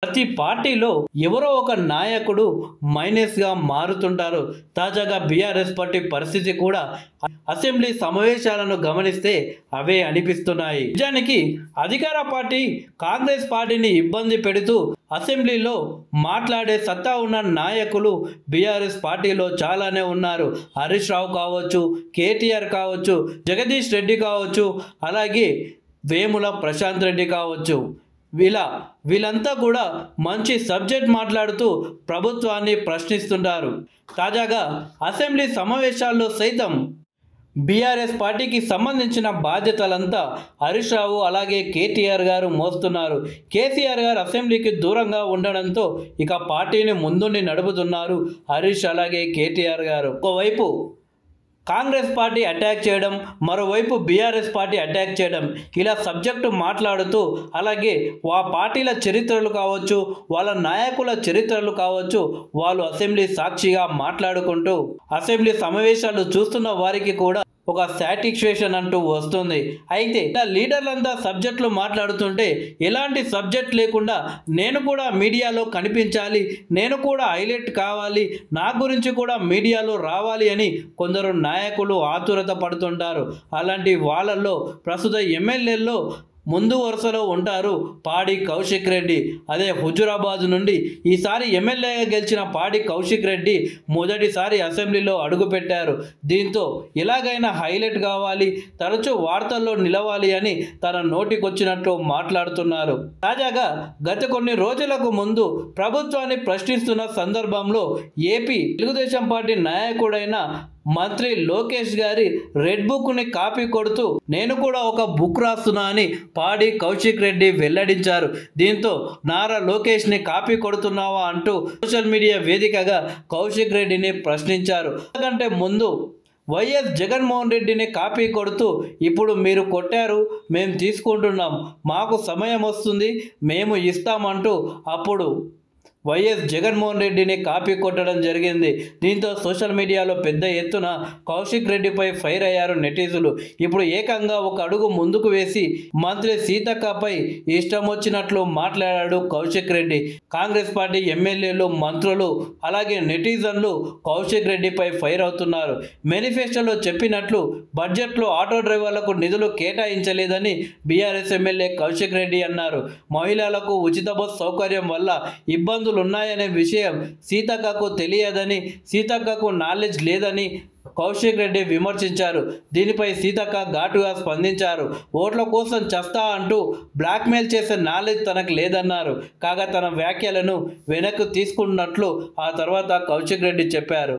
ప్రతి పార్టీలో ఎవరో ఒక నాయకుడు మైనస్గా మారుతుంటారు. తాజాగా బీఆర్ఎస్ పార్టీ పరిస్థితి కూడా అసెంబ్లీ సమావేశాలను గమనిస్తే అవే అనిపిస్తున్నాయి. నిజానికి అధికార పార్టీ కాంగ్రెస్ పార్టీని ఇబ్బంది పెడుతూ అసెంబ్లీలో మాట్లాడే సత్తా ఉన్న నాయకులు బీఆర్ఎస్ పార్టీలో చాలానే ఉన్నారు. హరీష్ రావు కావచ్చు, కేటీఆర్ కావచ్చు, జగదీష్ రెడ్డి కావచ్చు, అలాగే వేముల ప్రశాంత్ రెడ్డి కావచ్చు. వీళ్ళంతా కూడా మంచి సబ్జెక్ట్ మాట్లాడుతూ ప్రభుత్వాన్ని ప్రశ్నిస్తుంటారు. తాజాగా అసెంబ్లీ సమావేశాల్లో సైతం బీఆర్ఎస్ పార్టీకి సంబంధించిన బాధ్యతలంతా హరీష్ రావు అలాగే కేటీఆర్ గారు మోస్తున్నారు. కేసీఆర్ గారు అసెంబ్లీకి దూరంగా ఉండడంతో ఇక పార్టీని ముందుండి నడుపుతున్నారు హరీష్ అలాగే కేటీఆర్ గారు. ఒకవైపు కాంగ్రెస్ పార్టీ అటాక్ చేయడం, మరోవైపు బీఆర్ఎస్ పార్టీ అటాక్ చేయడం, ఇలా సబ్జెక్టు మాట్లాడుతూ అలాగే ఆ పార్టీల చరిత్రలు కావచ్చు, వాళ్ళ నాయకుల చరిత్రలు కావచ్చు, వాళ్ళు అసెంబ్లీ సాక్షిగా మాట్లాడుకుంటూ అసెంబ్లీ సమావేశాలు చూస్తున్న వారికి కూడా ఒక సాటిస్ఫాక్షన్ అంటూ వస్తుంది. అయితే లీడర్లంతా సబ్జెక్టులు మాట్లాడుతుంటే ఎలాంటి సబ్జెక్ట్ లేకుండా నేను కూడా మీడియాలో కనిపించాలి, నేను కూడా హైలైట్ కావాలి, నా గురించి కూడా మీడియాలో రావాలి అని కొందరు నాయకులు ఆతురత పడుతుంటారు. అలాంటి వాళ్ళల్లో ప్రస్తుత ఎమ్మెల్యేల్లో ముందు వరుసలో ఉంటారు పాడి కౌశిక్ రెడ్డి. అదే హుజురాబాద్ నుండి ఈసారి ఎమ్మెల్యేగా గెలిచిన పాడి కౌశిక్ రెడ్డి మొదటిసారి అసెంబ్లీలో అడుగుపెట్టారు. దీంతో ఎలాగైనా హైలైట్ కావాలి, తరచూ వార్తల్లో నిలవాలి అని తన నోటికొచ్చినట్లు మాట్లాడుతున్నారు. తాజాగా గత కొన్ని రోజులకు ముందు ప్రభుత్వాన్ని ప్రశ్నిస్తున్న సందర్భంలో ఏపీ తెలుగుదేశం పార్టీ నాయకుడైన మంత్రి లోకేష్ గారి రెడ్ బుక్ని కాపీ కొడుతూ నేను కూడా ఒక బుక్ రాస్తున్నా అని పాడి కౌశిక్ రెడ్డి వెల్లడించారు. దీంతో నారా లోకేష్ని కాపీ కొడుతున్నావా అంటూ సోషల్ మీడియా వేదికగా కౌశిక్ రెడ్డిని ప్రశ్నించారు. అంతకంటే ముందు వైఎస్ జగన్మోహన్ రెడ్డిని కాపీ కొడుతూ ఇప్పుడు మీరు కొట్టారు, మేము తీసుకుంటున్నాం, మాకు సమయం వస్తుంది, మేము ఇస్తామంటూ అప్పుడు వైఎస్ జగన్మోహన్ రెడ్డిని కాపీ కొట్టడం జరిగింది. దీంతో సోషల్ మీడియాలో పెద్ద ఎత్తున కౌశిక్ రెడ్డిపై ఫైర్ అయ్యారు నెటిజన్లు. ఇప్పుడు ఏకంగా ఒక అడుగు ముందుకు వేసి మంత్రి సీతక్కపై ఇష్టం వచ్చినట్లు మాట్లాడాడు కౌశిక్ రెడ్డి. కాంగ్రెస్ పార్టీ ఎమ్మెల్యేలు, మంత్రులు అలాగే నెటిజన్లు కౌశిక్ రెడ్డిపై ఫైర్ అవుతున్నారు. మేనిఫెస్టోలో చెప్పినట్లు బడ్జెట్లో ఆటో డ్రైవర్లకు నిధులు కేటాయించలేదని బీఆర్ఎస్ ఎమ్మెల్యే కౌశిక్ రెడ్డి అన్నారు. మహిళలకు ఉచిత బస్ సౌకర్యం వల్ల ఇబ్బందులు ఉన్నాయనే విషయం సీతక్కకు తెలియదని, సీతక్కకు నాలెడ్జ్ లేదని కౌశిక్ రెడ్డి విమర్శించారు. దీనిపై సీతక్క ఘాటుగా స్పందించారు. ఓట్ల కోసం చస్తా అంటూ బ్లాక్మెయిల్ చేసే నాలెడ్జ్ తనకు లేదన్నారు. కాగా తన వ్యాఖ్యలను వెనక్కి తీసుకున్నట్లు ఆ తర్వాత కౌశిక్ రెడ్డి చెప్పారు.